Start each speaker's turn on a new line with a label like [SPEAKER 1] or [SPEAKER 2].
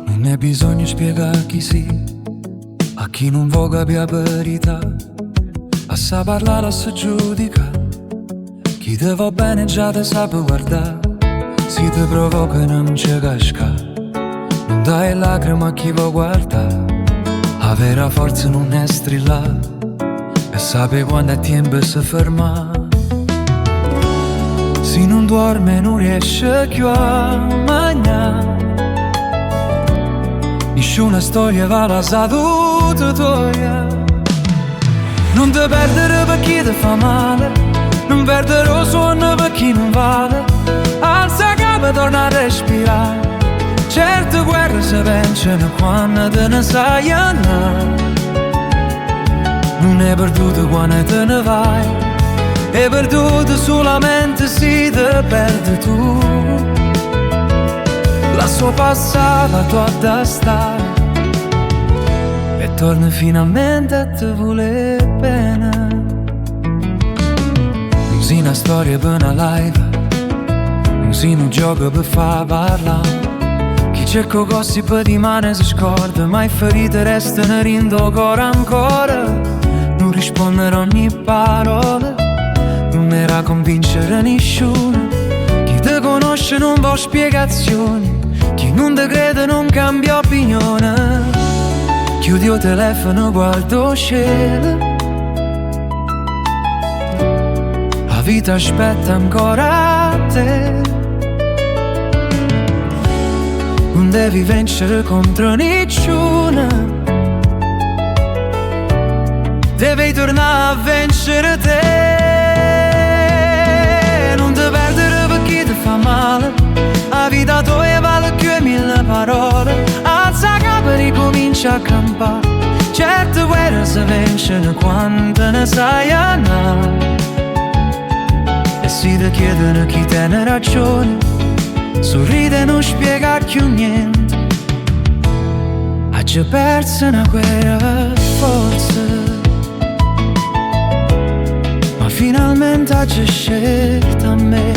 [SPEAKER 1] Non è bisogno spiegare chi si, a chi non vuole capire la verità, a sa parlare, a sa giudica. Chi te va bene già te sa per guardare, si te provoca non ci casca. Non dai lacrime a chi vuole guardare, avere forza non è strillare e sape quando è tempo di fermare. Se non dorme non riesce più a mangiare, nessuna storia va la salute tua. Non te perdere per chi ti fa male, non perdere lo sonno per chi non vale. Alza capo e torna a respirare. Certe guerre si vincono quando te ne sai andare. Non è perduto quando te ne vai, è perduto solamente se te perdi tu. La sua passata la tua da stare e torna finalmente a te voler bene. Non si una storia per una live, non si un gioco per far parlare. Chi cerca così per di mano si scorda, ma i ferite restano rindo cuore ancora. Non rispondere a ogni parola, non era convincere nessuno. Chi te conosce non vuole spiegazioni, chi non te crede non cambia opinione. Chiudi il telefono, guardo il cielo, la vita aspetta ancora a te. Non devi vincere contro nessuno, devi tornare a vincere te. Non ti perdere per chi ti fa male, la vita tua vale più di 1000 parole. Alza capo e ricomincia a campare. Certe guerre si vincono quando ne sai andare. E si ti chiedono chi tiene ragione, sorride e non spiega più niente. Ha già perso una guerra forse, ma finalmente ha già scelto a me.